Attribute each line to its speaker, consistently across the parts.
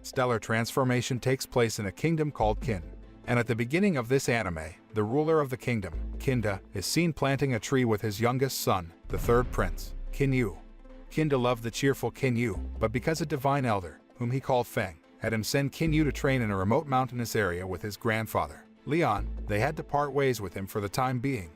Speaker 1: stellar transformation takes place in a kingdom called Qin. And at the beginning of this anime, the ruler of the kingdom, Kinda, is seen planting a tree with his youngest son, the third prince, Kinyu. Kinda loved the cheerful Kinyu, but because a divine elder, whom he called Feng, had him send Kinyu to train in a remote mountainous area with his grandfather, Leon, they had to part ways with him for the time being.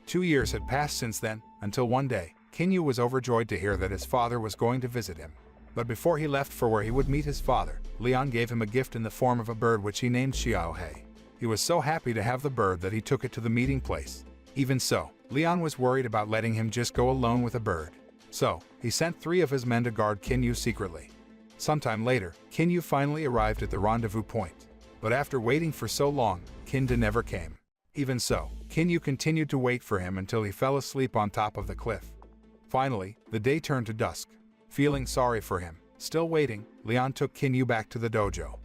Speaker 1: 2 years had passed since then, until one day, Kinyu was overjoyed to hear that his father was going to visit him. But before he left for where he would meet his father, Leon gave him a gift in the form of a bird which he named Xiaohei. He was so happy to have the bird that he took it to the meeting place. Even so, Leon was worried about letting him just go alone with a bird. So, he sent 3 of his men to guard Kinyu secretly. Sometime later, Kinyu finally arrived at the rendezvous point. But after waiting for so long, Kinda never came. Even so, Kinyu continued to wait for him until he fell asleep on top of the cliff. Finally, the day turned to dusk. Feeling sorry for him, still waiting, Leon took Kinyu back to the dojo.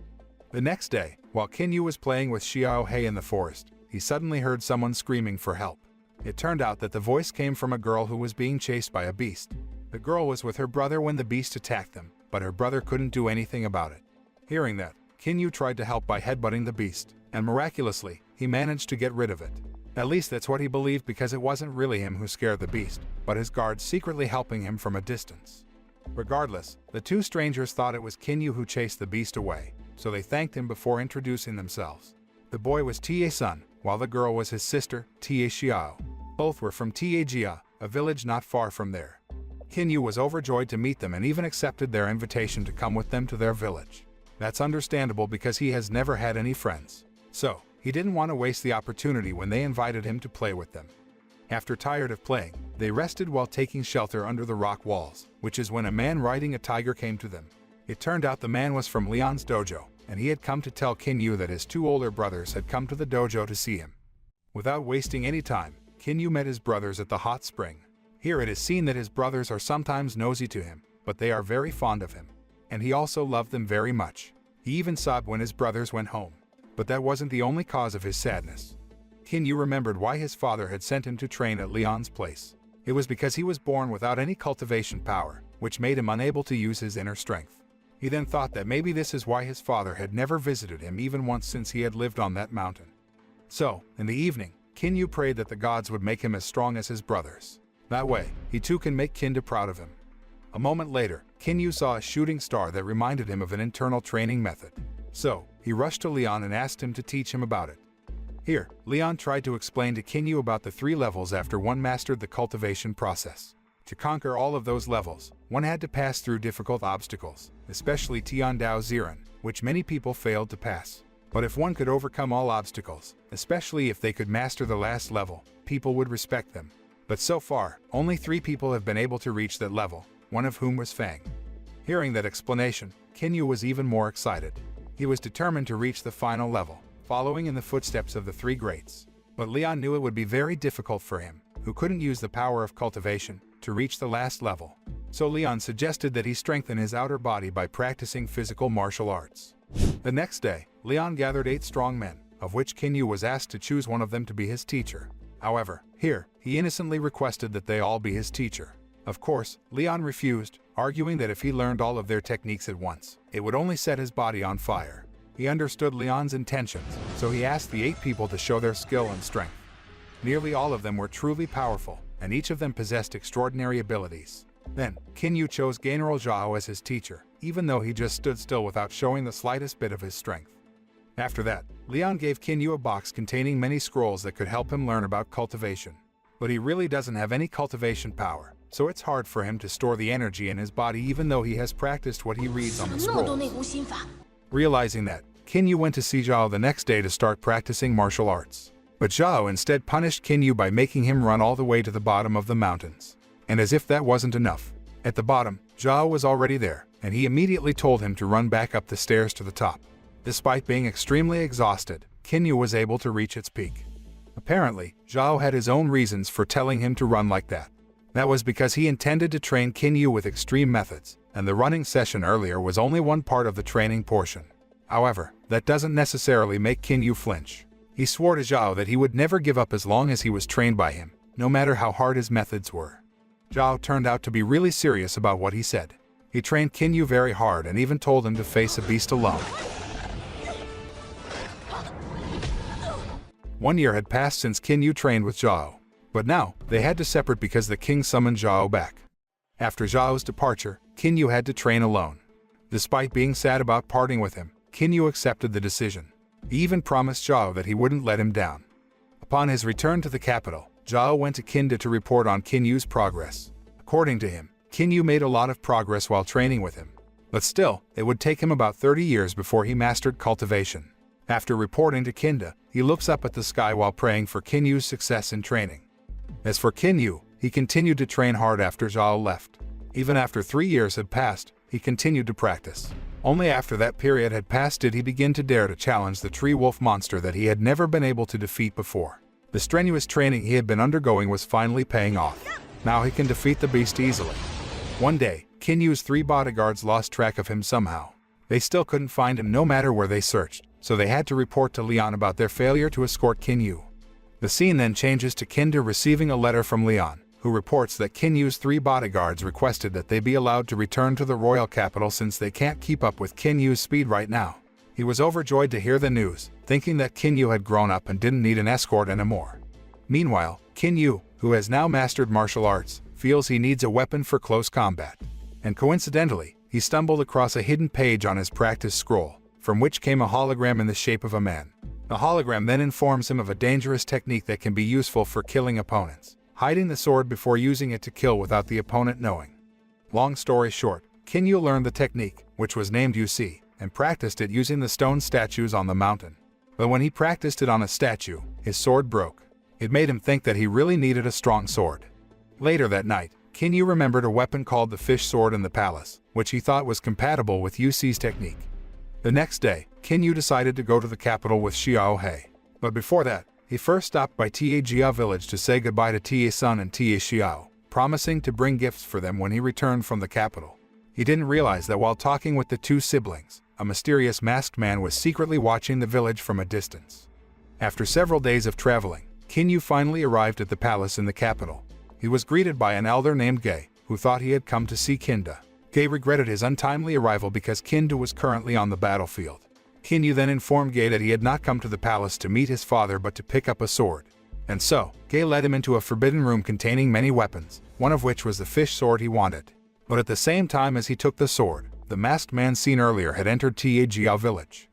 Speaker 1: The next day, while Kinyu was playing with Xiaohei in the forest, he suddenly heard someone screaming for help. It turned out that the voice came from a girl who was being chased by a beast. The girl was with her brother when the beast attacked them, but her brother couldn't do anything about it. Hearing that, Kinyu tried to help by headbutting the beast, and miraculously, he managed to get rid of it. At least that's what he believed, because it wasn't really him who scared the beast, but his guards secretly helping him from a distance. Regardless, the 2 strangers thought it was Kinyu who chased the beast away, so they thanked him before introducing themselves. The boy was Tie's son, while the girl was his sister, Tie Xiao. Both were from Tiejia, a village not far from there. Kinyu was overjoyed to meet them and even accepted their invitation to come with them to their village. That's understandable because he has never had any friends. So, he didn't want to waste the opportunity when they invited him to play with them. After tired of playing, they rested while taking shelter under the rock walls, which is when a man riding a tiger came to them. It turned out the man was from Leon's dojo, and he had come to tell Kinyu that his 2 older brothers had come to the dojo to see him. Without wasting any time, Kinyu met his brothers at the hot spring. Here it is seen that his brothers are sometimes nosy to him, but they are very fond of him. And he also loved them very much. He even sobbed when his brothers went home. But that wasn't the only cause of his sadness. Kinyu remembered why his father had sent him to train at Leon's place. It was because he was born without any cultivation power, which made him unable to use his inner strength. He then thought that maybe this is why his father had never visited him even once since he had lived on that mountain. So, in the evening, Kinyu prayed that the gods would make him as strong as his brothers. That way, he too can make Kinda proud of him. A moment later, Kinyu saw a shooting star that reminded him of an internal training method. So, he rushed to Leon and asked him to teach him about it. Here, Leon tried to explain to Kinyu about the 3 levels after one mastered the cultivation process. To conquer all of those levels, one had to pass through difficult obstacles, especially Tiandao Ziren, which many people failed to pass. But if one could overcome all obstacles, especially if they could master the last level, people would respect them. But so far, only 3 people have been able to reach that level, one of whom was Fang. Hearing that explanation, Kinyu was even more excited. He was determined to reach the final level, following in the footsteps of the 3 greats. But Leon knew it would be very difficult for him, who couldn't use the power of cultivation, to reach the last level. So Leon suggested that he strengthen his outer body by practicing physical martial arts. The next day, Leon gathered 8 strong men, of which Kinyu was asked to choose one of them to be his teacher. However, here, he innocently requested that they all be his teacher. Of course, Leon refused, arguing that if he learned all of their techniques at once, it would only set his body on fire. He understood Leon's intentions, so he asked the 8 people to show their skill and strength. Nearly all of them were truly powerful, and each of them possessed extraordinary abilities. Then, Kinyu chose General Zhao as his teacher, even though he just stood still without showing the slightest bit of his strength. After that, Leon gave Kinyu a box containing many scrolls that could help him learn about cultivation. But he really doesn't have any cultivation power, so it's hard for him to store the energy in his body even though he has practiced what he reads on the scrolls. Realizing that, Kinyu went to see Zhao the next day to start practicing martial arts. But Zhao instead punished Kinyu by making him run all the way to the bottom of the mountains. And as if that wasn't enough, at the bottom, Zhao was already there, and he immediately told him to run back up the stairs to the top. Despite being extremely exhausted, Kinyu was able to reach its peak. Apparently, Zhao had his own reasons for telling him to run like that. That was because he intended to train Kinyu with extreme methods, and the running session earlier was only one part of the training portion. However, that doesn't necessarily make Kinyu flinch. He swore to Zhao that he would never give up as long as he was trained by him, no matter how hard his methods were. Zhao turned out to be really serious about what he said. He trained Kinyu very hard and even told him to face a beast alone. 1 year had passed since Kinyu trained with Zhao, but now they had to separate because the king summoned Zhao back. After Zhao's departure, Kinyu had to train alone. Despite being sad about parting with him, Kinyu accepted the decision. He even promised Zhao that he wouldn't let him down. Upon his return to the capital, Zhao went to Kinda to report on Kinyu's progress. According to him, Kinyu made a lot of progress while training with him. But still, it would take him about 30 years before he mastered cultivation. After reporting to Kinda, he looks up at the sky while praying for Kinyu's success in training. As for Kinyu, he continued to train hard after Zhao left. Even after 3 years had passed, he continued to practice. Only after that period had passed did he begin to dare to challenge the tree wolf monster that he had never been able to defeat before. The strenuous training he had been undergoing was finally paying off. Now he can defeat the beast easily. One day, Kinyu's 3 bodyguards lost track of him somehow. They still couldn't find him no matter where they searched, so they had to report to Leon about their failure to escort Kinyu. The scene then changes to Kinda receiving a letter from Leon, who reports that Kinyu's 3 bodyguards requested that they be allowed to return to the royal capital since they can't keep up with Kinyu's speed right now. He was overjoyed to hear the news, thinking that Kinyu had grown up and didn't need an escort anymore. Meanwhile, Kinyu, who has now mastered martial arts, feels he needs a weapon for close combat. And coincidentally, he stumbled across a hidden page on his practice scroll, from which came a hologram in the shape of a man. The hologram then informs him of a dangerous technique that can be useful for killing opponents, hiding the sword before using it to kill without the opponent knowing. Long story short, Kinyu learned the technique, which was named UC, and practiced it using the stone statues on the mountain. But when he practiced it on a statue, his sword broke. It made him think that he really needed a strong sword. Later that night, Kinyu remembered a weapon called the fish sword in the palace, which he thought was compatible with UC's technique. The next day, Kinyu decided to go to the capital with Xiao He. But before that, he first stopped by Ta Jia village to say goodbye to Ta Sun and Ta Xiao, promising to bring gifts for them when he returned from the capital. He didn't realize that while talking with the 2 siblings, a mysterious masked man was secretly watching the village from a distance. After several days of traveling, Kinyu finally arrived at the palace in the capital. He was greeted by an elder named Gei, who thought he had come to see Kinda. Gei regretted his untimely arrival because Kinda was currently on the battlefield. Kinyu then informed Gei that he had not come to the palace to meet his father but to pick up a sword. And so, Gei led him into a forbidden room containing many weapons, one of which was the fish sword he wanted. But at the same time as he took the sword, the masked man seen earlier had entered Ta Jia village.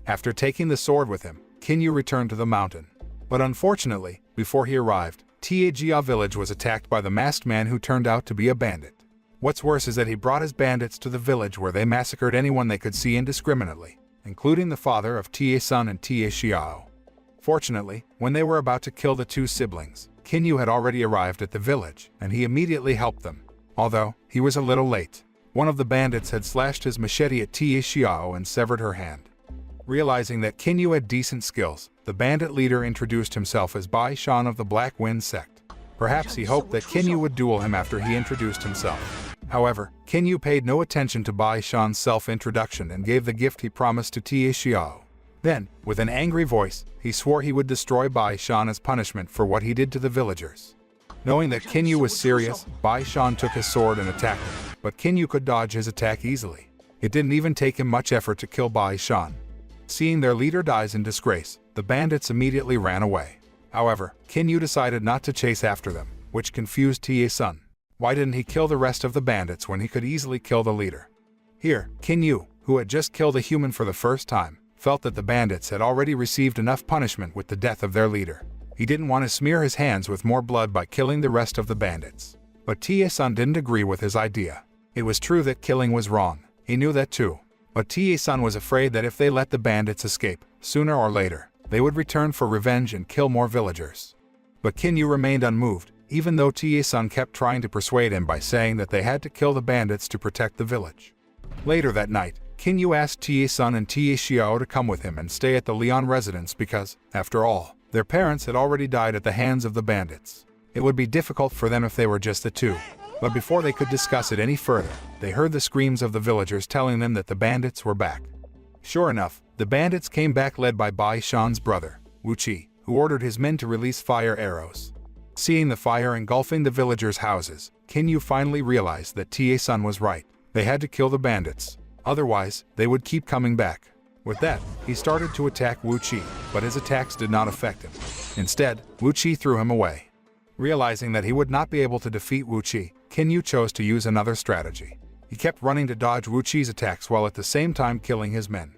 Speaker 1: After taking the sword with him, Kinyu returned to the mountain. But unfortunately, before he arrived, Ta Jia village was attacked by the masked man who turned out to be a bandit. What's worse is that he brought his bandits to the village where they massacred anyone they could see indiscriminately, including the father of Ta Sun and Ta Xiao. Fortunately, when they were about to kill the 2 siblings, Kinyu had already arrived at the village, and he immediately helped them. Although, he was a little late. One of the bandits had slashed his machete at Ta Xiao and severed her hand. Realizing that Kinyu had decent skills, the bandit leader introduced himself as Bai Shan of the Black Wind sect. Perhaps he hoped that Kinyu would duel him after he introduced himself. However, Kinyu paid no attention to Bai Shan's self-introduction and gave the gift he promised to Ta Xiao. Then, with an angry voice, he swore he would destroy Bai Shan as punishment for what he did to the villagers. Knowing that Kinyu was serious, Bai Shan took his sword and attacked him, but Kinyu could dodge his attack easily. It didn't even take him much effort to kill Bai Shan. Seeing their leader dies in disgrace, the bandits immediately ran away. However, Kinyu decided not to chase after them, which confused Ta Sun. Why didn't he kill the rest of the bandits when he could easily kill the leader? Here, Kinyu, who had just killed a human for the first time, felt that the bandits had already received enough punishment with the death of their leader. He didn't want to smear his hands with more blood by killing the rest of the bandits. But Ta Sun didn't agree with his idea. It was true that killing was wrong. He knew that too. But Ta Sun was afraid that if they let the bandits escape, sooner or later, they would return for revenge and kill more villagers. But Kinyu remained unmoved, even though Ta Sun kept trying to persuade him by saying that they had to kill the bandits to protect the village. Later that night, Kinyu asked Ta Sun and Ta Xiao to come with him and stay at the Leon residence because, after all, their parents had already died at the hands of the bandits. It would be difficult for them if they were just the 2. But before they could discuss it any further, they heard the screams of the villagers telling them that the bandits were back. Sure enough, the bandits came back led by Bai Shan's brother, Wu Qi, who ordered his men to release fire arrows. Seeing the fire engulfing the villagers' houses, Kinyu finally realized that Ta Sun was right. They had to kill the bandits. Otherwise, they would keep coming back. With that, he started to attack Wu Qi, but his attacks did not affect him. Instead, Wu Qi threw him away. Realizing that he would not be able to defeat Wu Qi, Qin Yu chose to use another strategy. He kept running to dodge Wu Qi's attacks while at the same time killing his men.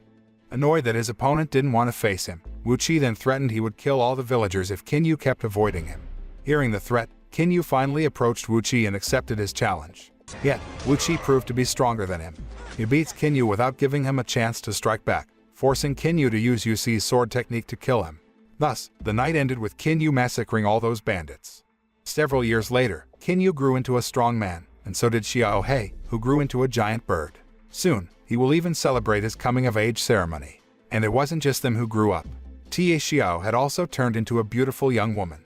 Speaker 1: Annoyed that his opponent didn't want to face him, Wu Qi then threatened he would kill all the villagers if Qin Yu kept avoiding him. Hearing the threat, Qin Yu finally approached Wu Qi and accepted his challenge. Yet, Wu Qi proved to be stronger than him. He beats Qin Yu without giving him a chance to strike back, forcing Qin Yu to use Yu Xi's sword technique to kill him. Thus, the night ended with Qin Yu massacring all those bandits. Several years later, Qin Yu grew into a strong man, and so did Xiao He, who grew into a giant bird. Soon, he will even celebrate his coming-of-age ceremony. And it wasn't just them who grew up. Tia Xiao had also turned into a beautiful young woman.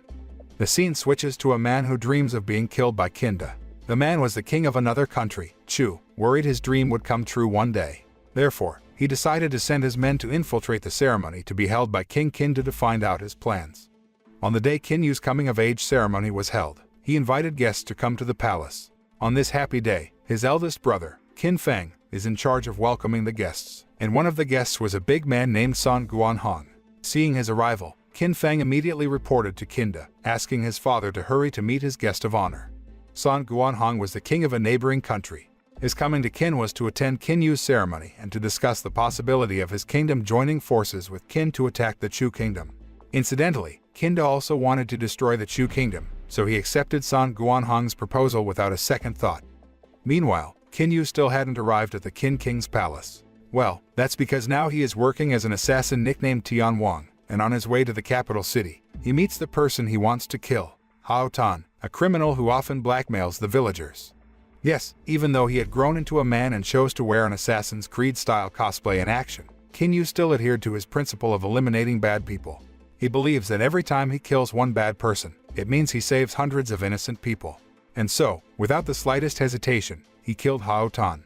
Speaker 1: The scene switches to a man who dreams of being killed by Kinda. The man was the king of another country, Chu, worried his dream would come true one day. Therefore, he decided to send his men to infiltrate the ceremony to be held by King Kinda to find out his plans. On the day Qin Yu's coming-of-age ceremony was held, he invited guests to come to the palace. On this happy day, his eldest brother, Qin Feng, is in charge of welcoming the guests, and one of the guests was a big man named Sun Guanhong. Seeing his arrival, Qin Feng immediately reported to Kinda, asking his father to hurry to meet his guest of honor. Sun Guanhong was the king of a neighboring country. His coming to Qin was to attend Qin Yu's ceremony and to discuss the possibility of his kingdom joining forces with Qin to attack the Chu kingdom. Incidentally, Kinda also wanted to destroy the Chu kingdom, so he accepted Sun Guanhong's proposal without a second thought. Meanwhile, Qin Yu still hadn't arrived at the Qin King's palace. Well, that's because now he is working as an assassin nicknamed Tian Wang, and on his way to the capital city, he meets the person he wants to kill, Hao Tan, a criminal who often blackmails the villagers. Yes, even though he had grown into a man and chose to wear an Assassin's Creed-style cosplay in action, Qin Yu still adhered to his principle of eliminating bad people. He believes that every time he kills one bad person, it means he saves hundreds of innocent people. And so, without the slightest hesitation, he killed Hao Tan.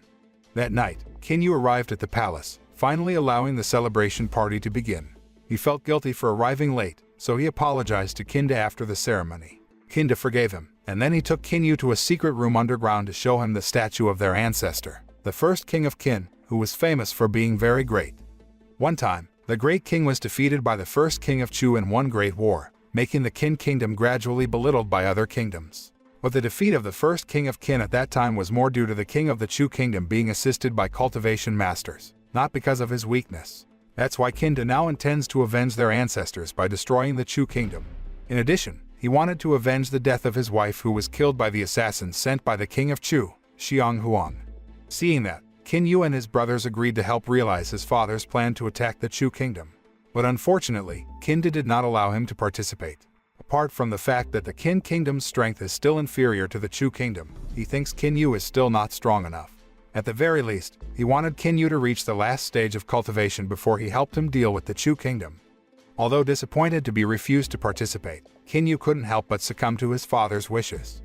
Speaker 1: That night, Qin Yu arrived at the palace, finally allowing the celebration party to begin. He felt guilty for arriving late, so he apologized to Kinda after the ceremony. Kinda forgave him, and then he took Qin Yu to a secret room underground to show him the statue of their ancestor, the first king of Qin, who was famous for being very great. One time, the great king was defeated by the first king of Chu in one great war, making the Qin kingdom gradually belittled by other kingdoms. But the defeat of the first king of Qin at that time was more due to the king of the Chu kingdom being assisted by cultivation masters, not because of his weakness. That's why Kinda now intends to avenge their ancestors by destroying the Chu kingdom. In addition, he wanted to avenge the death of his wife who was killed by the assassins sent by the king of Chu, Xiang Huang. Seeing that, Qin Yu and his brothers agreed to help realize his father's plan to attack the Chu kingdom. But unfortunately, Kinda did not allow him to participate. Apart from the fact that the Qin kingdom's strength is still inferior to the Chu kingdom, he thinks Qin Yu is still not strong enough. At the very least, he wanted Qin Yu to reach the last stage of cultivation before he helped him deal with the Chu kingdom. Although disappointed to be refused to participate, Qin Yu couldn't help but succumb to his father's wishes.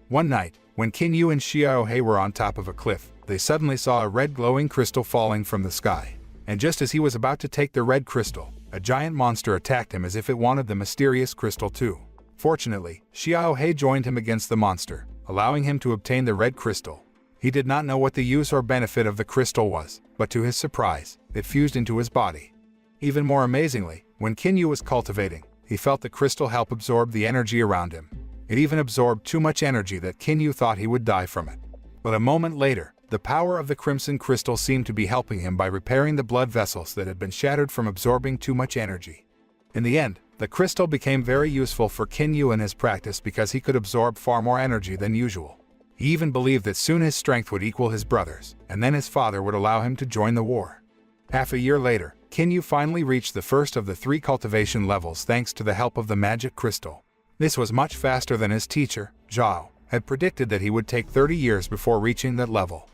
Speaker 1: One night, when Qin Yu and Xiao He were on top of a cliff, they suddenly saw a red glowing crystal falling from the sky. And just as he was about to take the red crystal, a giant monster attacked him as if it wanted the mysterious crystal too. Fortunately, Xiao He joined him against the monster, allowing him to obtain the red crystal. He did not know what the use or benefit of the crystal was, but to his surprise, it fused into his body. Even more amazingly, when Qin Yu was cultivating, he felt the crystal help absorb the energy around him. It even absorbed too much energy that Qin Yu thought he would die from it. But a moment later, the power of the crimson crystal seemed to be helping him by repairing the blood vessels that had been shattered from absorbing too much energy. In the end, the crystal became very useful for Qin Yu in his practice because he could absorb far more energy than usual. He even believed that soon his strength would equal his brother's, and then his father would allow him to join the war. Half a year later, Qin Yu finally reached the first of the 3 cultivation levels thanks to the help of the magic crystal. This was much faster than his teacher, Zhao, had predicted that he would take 30 years before reaching that level.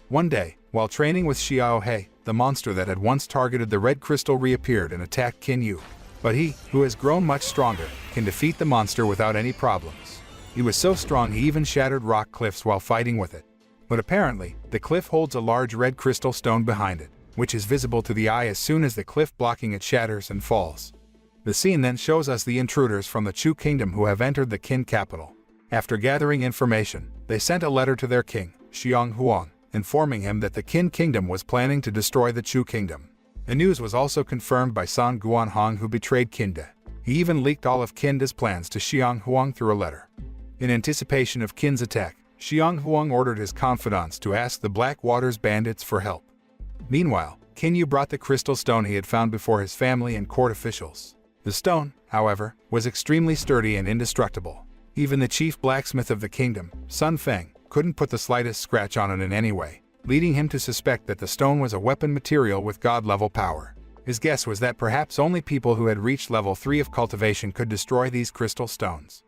Speaker 1: One day, while training with Xiao He, the monster that had once targeted the red crystal reappeared and attacked Qin Yu. But he, who has grown much stronger, can defeat the monster without any problems. He was so strong he even shattered rock cliffs while fighting with it. But apparently, the cliff holds a large red crystal stone behind it, which is visible to the eye as soon as the cliff blocking it shatters and falls. The scene then shows us the intruders from the Chu kingdom who have entered the Qin capital. After gathering information, they sent a letter to their king, Xiang Huang, informing him that the Qin kingdom was planning to destroy the Chu kingdom. The news was also confirmed by San Guanhong, who betrayed Qinda. He even leaked all of Qinda's plans to Xiang Huang through a letter. In anticipation of Qin's attack, Xiang Huang ordered his confidants to ask the Black Waters bandits for help. Meanwhile, Qin Yu brought the crystal stone he had found before his family and court officials. The stone, however, was extremely sturdy and indestructible. Even the chief blacksmith of the kingdom, Sun Feng, couldn't put the slightest scratch on it in any way, leading him to suspect that the stone was a weapon material with god-level power. His guess was that perhaps only people who had reached level 3 of cultivation could destroy these crystal stones.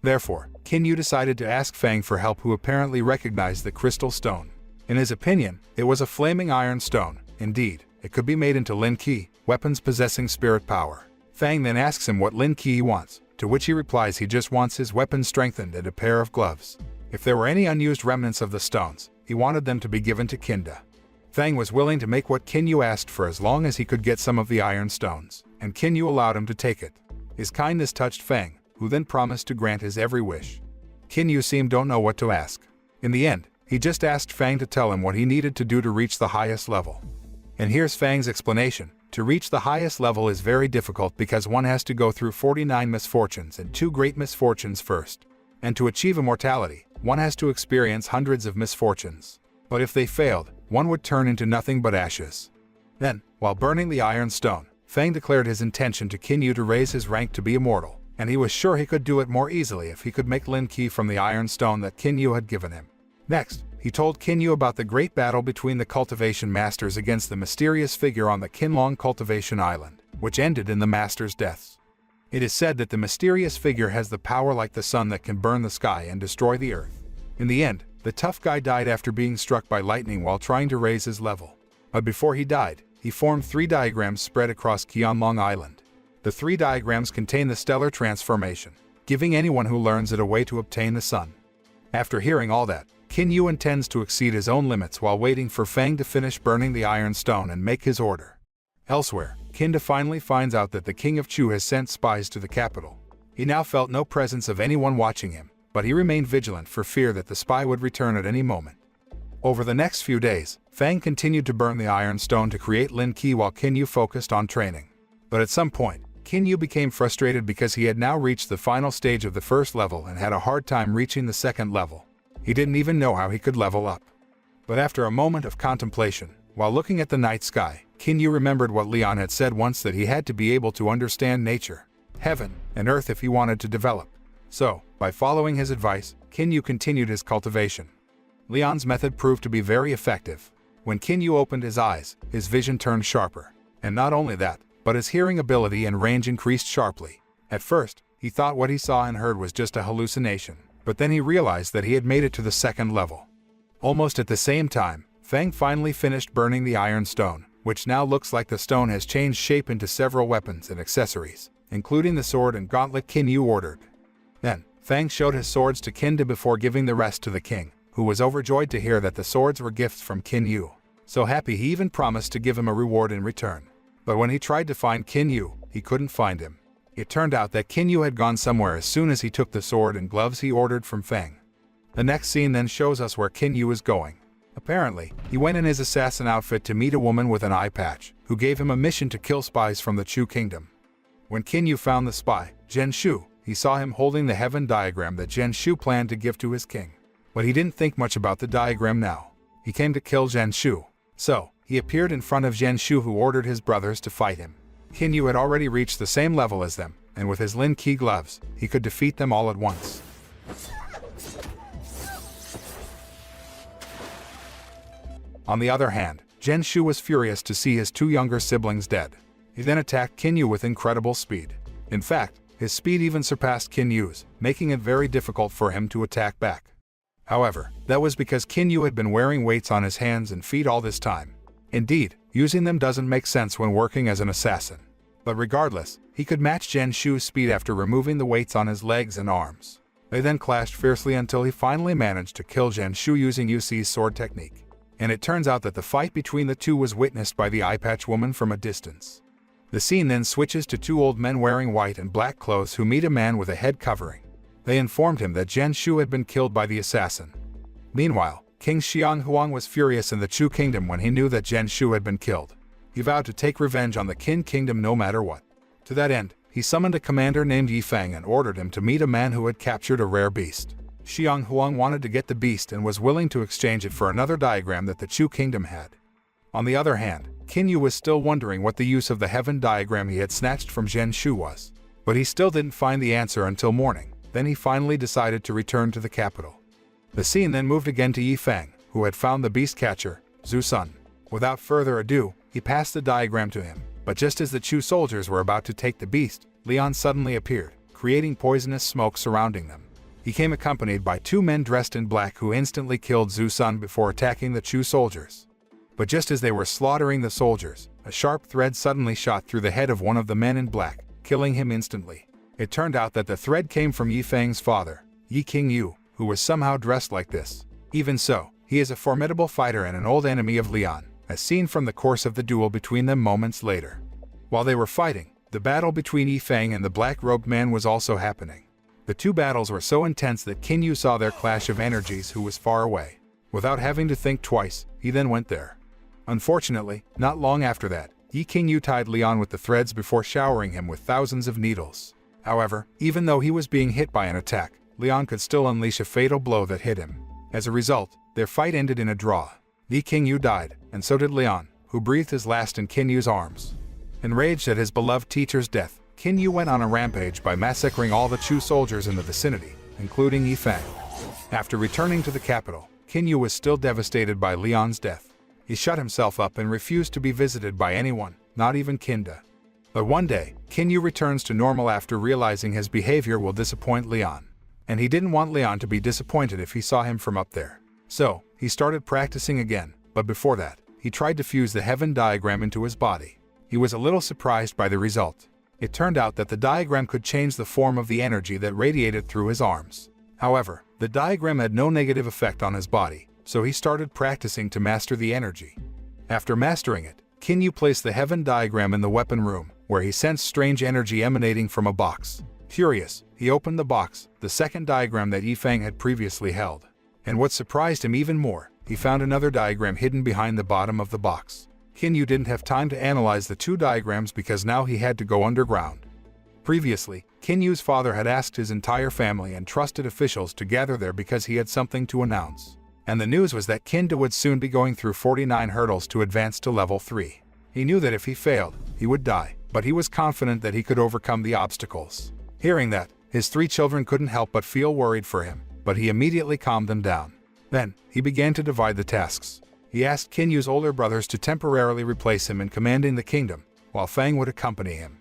Speaker 1: Therefore, Qin Yu decided to ask Feng for help, who apparently recognized the crystal stone. In his opinion, it was a flaming iron stone. Indeed, it could be made into Lin Qi, weapons possessing spirit power. Feng then asks him what Lin Qi he wants, to which he replies he just wants his weapon strengthened and a pair of gloves. If there were any unused remnants of the stones, he wanted them to be given to Qinda. Feng was willing to make what Qin Yu asked for as long as he could get some of the iron stones, and Qin Yu allowed him to take it. His kindness touched Feng, who then promised to grant his every wish. Qin Yu seemed don't know what to ask. In the end, he just asked Feng to tell him what he needed to do to reach the highest level. And here's Feng's explanation. To reach the highest level is very difficult because one has to go through 49 misfortunes and 2 great misfortunes first. And to achieve immortality, one has to experience hundreds of misfortunes. But if they failed, one would turn into nothing but ashes. Then, while burning the iron stone, Feng declared his intention to Qin Yu to raise his rank to be immortal, and he was sure he could do it more easily if he could make Lin Qi from the iron stone that Qin Yu had given him. Next, he told Qin Yu about the great battle between the cultivation masters against the mysterious figure on the Qinlong cultivation island, which ended in the masters' deaths. It is said that the mysterious figure has the power like the sun that can burn the sky and destroy the earth. In the end, the tough guy died after being struck by lightning while trying to raise his level. But before he died, he formed 3 diagrams spread across Qianlong Island. The 3 diagrams contain the stellar transformation, giving anyone who learns it a way to obtain the sun. After hearing all that, Qin Yu intends to exceed his own limits while waiting for Feng to finish burning the iron stone and make his order. Elsewhere, Qinda finally finds out that the king of Chu has sent spies to the capital. He now felt no presence of anyone watching him, but he remained vigilant for fear that the spy would return at any moment. Over the next few days, Feng continued to burn the iron stone to create Lin Qi while Qin Yu focused on training. But at some point, Qin Yu became frustrated because he had now reached the final stage of the first level and had a hard time reaching the second level. He didn't even know how he could level up. But after a moment of contemplation, while looking at the night sky, Qin Yu remembered what Leon had said once, that he had to be able to understand nature, heaven, and earth if he wanted to develop. So, by following his advice, Qin Yu continued his cultivation. Leon's method proved to be very effective. When Qin Yu opened his eyes, his vision turned sharper. And not only that, but his hearing ability and range increased sharply. At first, he thought what he saw and heard was just a hallucination, but then he realized that he had made it to the second level. Almost at the same time, Feng finally finished burning the iron stone, which now looks like the stone has changed shape into several weapons and accessories, including the sword and gauntlet Qin Yu ordered. Then, Feng showed his swords to Qinda before giving the rest to the king, who was overjoyed to hear that the swords were gifts from Qin Yu. So happy he even promised to give him a reward in return. But when he tried to find Qin Yu, he couldn't find him. It turned out that Qin Yu had gone somewhere as soon as he took the sword and gloves he ordered from Feng. The next scene then shows us where Qin Yu is going. Apparently, he went in his assassin outfit to meet a woman with an eye patch, who gave him a mission to kill spies from the Chu kingdom. When Qin Yu found the spy, Zhen Shu, he saw him holding the heaven diagram that Zhen Shu planned to give to his king. But he didn't think much about the diagram now. He came to kill Zhen Shu. So, he appeared in front of Zhen Shu, who ordered his brothers to fight him. Qin Yu had already reached the same level as them, and with his Lin Qi gloves, he could defeat them all at once. On the other hand, Zhen Shu was furious to see his 2 younger siblings dead. He then attacked Qin Yu with incredible speed. In fact, his speed even surpassed Qin Yu's, making it very difficult for him to attack back. However, that was because Qin Yu had been wearing weights on his hands and feet all this time. Indeed, using them doesn't make sense when working as an assassin. But regardless, he could match Zhen Shu's speed after removing the weights on his legs and arms. They then clashed fiercely until he finally managed to kill Zhen Shu using Yu Ci's sword technique. And it turns out that the fight between the two was witnessed by the eye patch woman from a distance. The scene then switches to 2 old men wearing white and black clothes who meet a man with a head covering. They informed him that Zhen Shu had been killed by the assassin. Meanwhile, King Xiang Huang was furious in the Chu kingdom when he knew that Zhen Shu had been killed. He vowed to take revenge on the Qin kingdom no matter what. To that end, he summoned a commander named Yi Feng and ordered him to meet a man who had captured a rare beast. Xiang Huang wanted to get the beast and was willing to exchange it for another diagram that the Chu kingdom had. On the other hand, Qin Yu was still wondering what the use of the heaven diagram he had snatched from Zhen Shu was. But he still didn't find the answer until morning. Then he finally decided to return to the capital. The scene then moved again to Yi Feng, who had found the beast catcher, Zhu Sun. Without further ado, he passed the diagram to him. But just as the Chu soldiers were about to take the beast, Lian suddenly appeared, creating poisonous smoke surrounding them. He came accompanied by two men dressed in black who instantly killed Zhu Sun before attacking the Chu soldiers. But just as they were slaughtering the soldiers, a sharp thread suddenly shot through the head of one of the men in black, killing him instantly. It turned out that the thread came from Yi Feng's father, Yi King Yu, who was somehow dressed like this. Even so, he is a formidable fighter and an old enemy of Lian, as seen from the course of the duel between them moments later. While they were fighting, the battle between Yi Feng and the black-robed man was also happening. The two battles were so intense that Qin Yu saw their clash of energies who was far away. Without having to think twice, he then went there. Unfortunately, not long after that, Yi King Yu tied Lian with the threads before showering him with thousands of needles. However, even though he was being hit by an attack, Lian could still unleash a fatal blow that hit him. As a result, their fight ended in a draw. Yi King Yu died, and so did Lian, who breathed his last in Qin Yu's arms. Enraged at his beloved teacher's death, Qin Yu went on a rampage by massacring all the Chu soldiers in the vicinity, including Yi Feng. After returning to the capital, Qin Yu was still devastated by Lian's death. He shut himself up and refused to be visited by anyone, not even Qinda. But one day, Qin Yu returns to normal after realizing his behavior will disappoint Lian. And he didn't want Lian to be disappointed if he saw him from up there. So, he started practicing again, but before that, he tried to fuse the heaven diagram into his body. He was a little surprised by the result. It turned out that the diagram could change the form of the energy that radiated through his arms. However, the diagram had no negative effect on his body, so he started practicing to master the energy. After mastering it, Qin Yu placed the heaven diagram in the weapon room, where he sensed strange energy emanating from a box. Curious, he opened the box, the second diagram that Yi Feng had previously held. And what surprised him even more, he found another diagram hidden behind the bottom of the box. Qin Yu didn't have time to analyze the two diagrams because now he had to go underground. Previously, Qin Yu's father had asked his entire family and trusted officials to gather there because he had something to announce. And the news was that Qinda would soon be going through 49 hurdles to advance to level 3. He knew that if he failed, he would die, but he was confident that he could overcome the obstacles. Hearing that, his 3 children couldn't help but feel worried for him, but he immediately calmed them down. Then, he began to divide the tasks. He asked Qin Yu's older brothers to temporarily replace him in commanding the kingdom, while Feng would accompany him.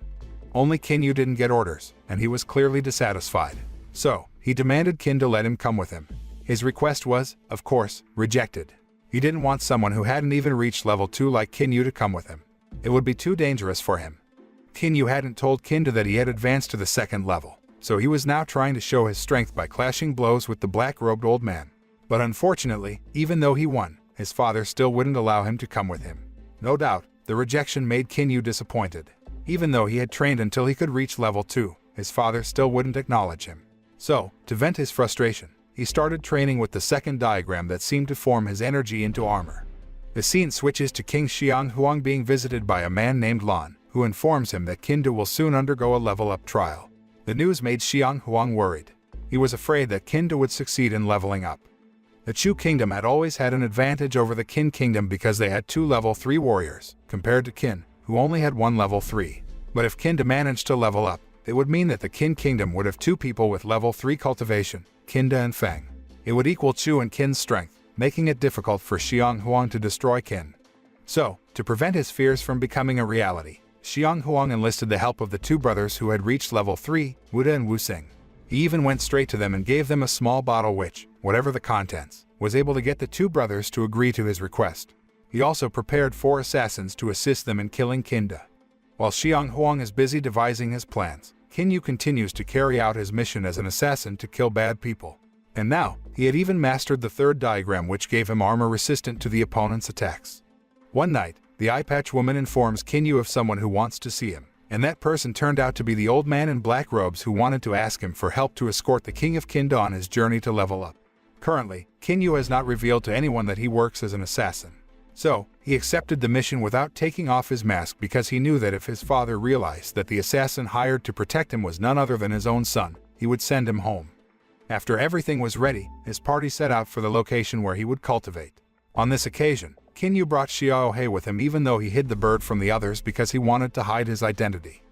Speaker 1: Only Qin Yu didn't get orders, and he was clearly dissatisfied. So, he demanded Qin to let him come with him. His request was, of course, rejected. He didn't want someone who hadn't even reached level 2 like Qin Yu to come with him. It would be too dangerous for him. Qin Yu hadn't told Qinda that he had advanced to the 2nd level, so he was now trying to show his strength by clashing blows with the black-robed old man. But unfortunately, even though he won, his father still wouldn't allow him to come with him. No doubt, the rejection made Qin Yu disappointed. Even though he had trained until he could reach level 2, his father still wouldn't acknowledge him. So, to vent his frustration, he started training with the second diagram that seemed to form his energy into armor. The scene switches to King Xiang Huang being visited by a man named Lan, who informs him that Qinda will soon undergo a level-up trial. The news made Xiang Huang worried. He was afraid that Qinda would succeed in leveling up. The Chu kingdom had always had an advantage over the Qin kingdom because they had 2 level 3 warriors, compared to Qin, who only had 1 level 3. But if Qinda managed to level up, it would mean that the Qin kingdom would have 2 people with level 3 cultivation, Qinda and Feng. It would equal Chu and Qin's strength, making it difficult for Xiang Huang to destroy Qin. So, to prevent his fears from becoming a reality, Xiang Huang enlisted the help of the 2 brothers who had reached level 3, Wuda and Wu Xing. He even went straight to them and gave them a small bottle which, whatever the contents, was able to get the 2 brothers to agree to his request. He also prepared 4 assassins to assist them in killing Qinda. While Xiang Huang is busy devising his plans, Qin Yu continues to carry out his mission as an assassin to kill bad people. And now, he had even mastered the 3rd diagram which gave him armor resistant to the opponent's attacks. One night, the eye patch woman informs Qin Yu of someone who wants to see him, and that person turned out to be the old man in black robes who wanted to ask him for help to escort the king of Qinda on his journey to level up. Currently, Kinyu has not revealed to anyone that he works as an assassin. So, he accepted the mission without taking off his mask because he knew that if his father realized that the assassin hired to protect him was none other than his own son, he would send him home. After everything was ready, his party set out for the location where he would cultivate. On this occasion, Kinyu brought Xiaohei with him even though he hid the bird from the others because he wanted to hide his identity.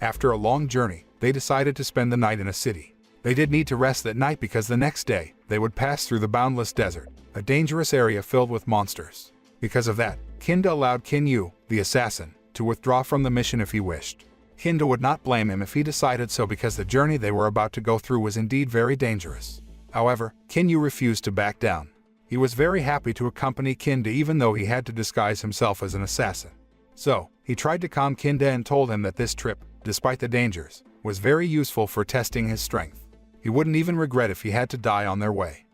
Speaker 1: After a long journey, they decided to spend the night in a city. They did need to rest that night because the next day, they would pass through the boundless desert, a dangerous area filled with monsters. Because of that, Kinda allowed Kinyu, the assassin, to withdraw from the mission if he wished. Kinda would not blame him if he decided so because the journey they were about to go through was indeed very dangerous. However, Kinyu refused to back down. He was very happy to accompany Kinda even though he had to disguise himself as an assassin. So, he tried to calm Kinda and told him that this trip, despite the dangers, was very useful for testing his strength. He wouldn't even regret if he had to die on their way.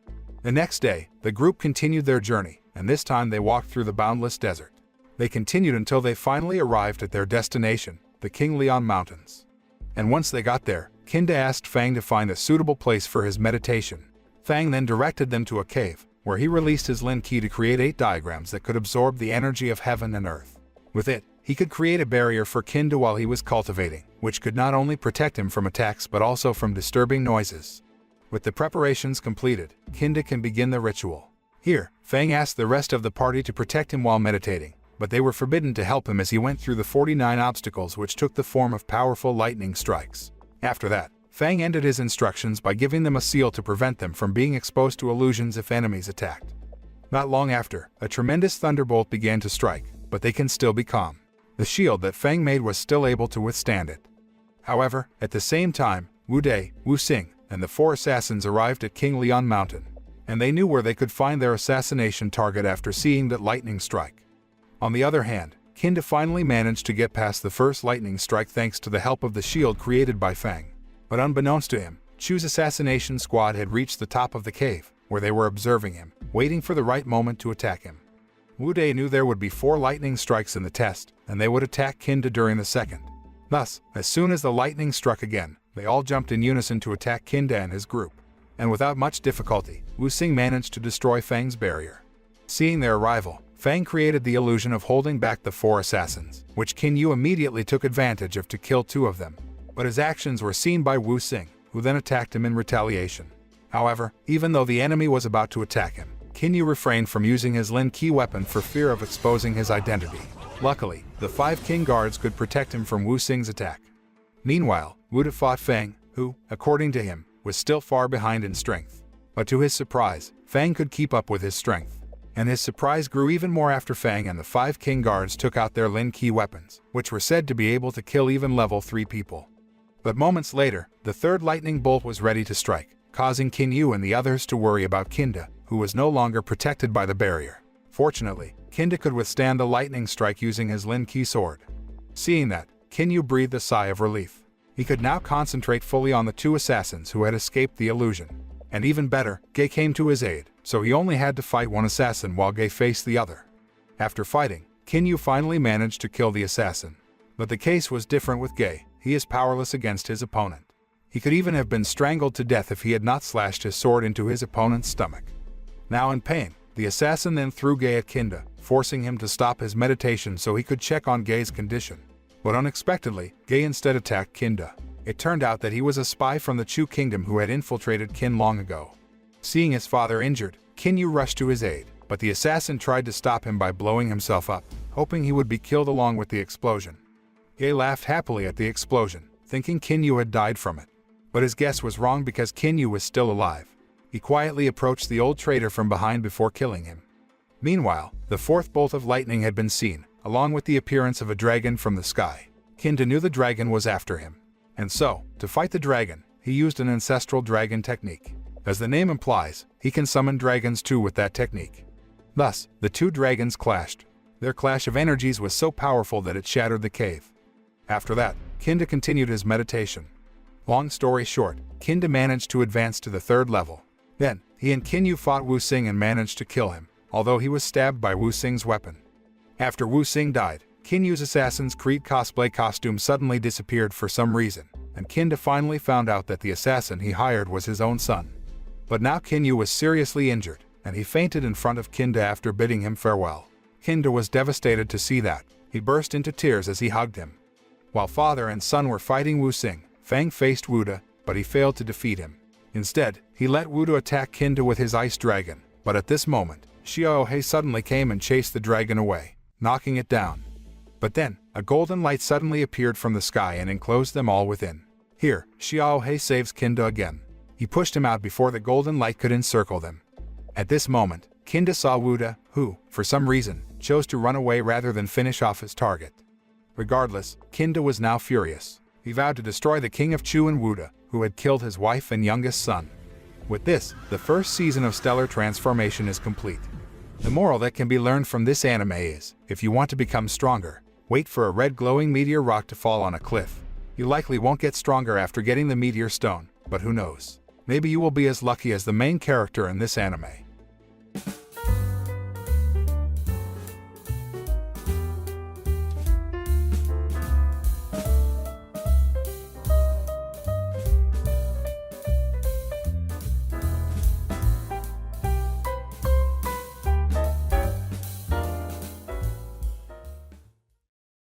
Speaker 1: The next day, the group continued their journey, and this time they walked through the boundless desert. They continued until they finally arrived at their destination, the King Leon Mountains. And once they got there, Kinda asked Fang to find a suitable place for his meditation. Fang then directed them to a cave, where he released his Lin Ki to create 8 diagrams that could absorb the energy of heaven and earth. With it, he could create a barrier for Kinda while he was cultivating, which could not only protect him from attacks but also from disturbing noises. With the preparations completed, Kinda can begin the ritual. Here, Fang asked the rest of the party to protect him while meditating, but they were forbidden to help him as he went through the 49 obstacles which took the form of powerful lightning strikes. After that, Fang ended his instructions by giving them a seal to prevent them from being exposed to illusions if enemies attacked. Not long after, a tremendous thunderbolt began to strike, but they can still be calm. The shield that Fang made was still able to withstand it. However, at the same time, Wu Dai, Wu Xing, and the 4 assassins arrived at King Leon Mountain, and they knew where they could find their assassination target after seeing that lightning strike. On the other hand, Kinda finally managed to get past the first lightning strike thanks to the help of the shield created by Fang. But unbeknownst to him, Chu's assassination squad had reached the top of the cave, where they were observing him, waiting for the right moment to attack him. Wu Dai knew there would be 4 lightning strikes in the test, and they would attack Kinda during the second. Thus, as soon as the lightning struck again, they all jumped in unison to attack Kinda and his group. And without much difficulty, Wu Xing managed to destroy Fang's barrier. Seeing their arrival, Fang created the illusion of holding back the 4 assassins, which Kinyu immediately took advantage of to kill 2 of them. But his actions were seen by Wu Xing, who then attacked him in retaliation. However, even though the enemy was about to attack him, Kinyu refrained from using his Lin Ki weapon for fear of exposing his identity. Luckily, the 5 king guards could protect him from Wu Xing's attack. Meanwhile, Wu Dai fought Fang, who, according to him, was still far behind in strength. But to his surprise, Fang could keep up with his strength. And his surprise grew even more after Fang and the 5 king guards took out their Lin Ki weapons, which were said to be able to kill even level 3 people. But moments later, the 3rd lightning bolt was ready to strike, causing Kinyu and the others to worry about Kinda, who was no longer protected by the barrier. Fortunately, Kinda could withstand the lightning strike using his Lin Ki sword. Seeing that, Kinyu breathed a sigh of relief. He could now concentrate fully on the 2 assassins who had escaped the illusion. And even better, Gei came to his aid, so he only had to fight 1 assassin while Gei faced the other. After fighting, Kinyu finally managed to kill the assassin. But the case was different with Gei. He is powerless against his opponent. He could even have been strangled to death if he had not slashed his sword into his opponent's stomach. Now in pain, the assassin then threw Gei at Kinda, forcing him to stop his meditation so he could check on Gei's condition. But unexpectedly, Gei instead attacked Kinda. It turned out that he was a spy from the Chu kingdom who had infiltrated Qin long ago. Seeing his father injured, Kinyu rushed to his aid, but the assassin tried to stop him by blowing himself up, hoping he would be killed along with the explosion. Gei laughed happily at the explosion, thinking Kinyu had died from it. But his guess was wrong because Kinyu was still alive. He quietly approached the old traitor from behind before killing him. Meanwhile, the 4th bolt of lightning had been seen, along with the appearance of a dragon from the sky. Kinda knew the dragon was after him. And so, to fight the dragon, he used an ancestral dragon technique. As the name implies, he can summon dragons too with that technique. Thus, the 2 dragons clashed. Their clash of energies was so powerful that it shattered the cave. After that, Kinda continued his meditation. Long story short, Kinda managed to advance to the 3rd level. Then, he and Kinyu fought Wu Xing and managed to kill him, although he was stabbed by Wu Xing's weapon. After Wu Xing died, Kinyu's Assassin's Creed cosplay costume suddenly disappeared for some reason, and Kinda finally found out that the assassin he hired was his own son. But now Kinyu was seriously injured, and he fainted in front of Kinda after bidding him farewell. Kinda was devastated to see that. He burst into tears as he hugged him. While father and son were fighting Wu-Sing, Fang faced Wuda, but he failed to defeat him. Instead, he let Wuda attack Kinda with his ice dragon, but at this moment, Xiaohei suddenly came and chased the dragon away, knocking it down. But then, a golden light suddenly appeared from the sky and enclosed them all within. Here, Xiaohei saves Kinda again. He pushed him out before the golden light could encircle them. At this moment, Kinda saw Wuda, who, for some reason, chose to run away rather than finish off his target. Regardless, Kinda was now furious. He vowed to destroy the king of Chu and Wuda, who had killed his wife and youngest son. With this, the first season of Stellar Transformation is complete. The moral that can be learned from this anime is, if you want to become stronger, wait for a red glowing meteor rock to fall on a cliff. You likely won't get stronger after getting the meteor stone, but who knows? Maybe you will be as lucky as the main character in this anime.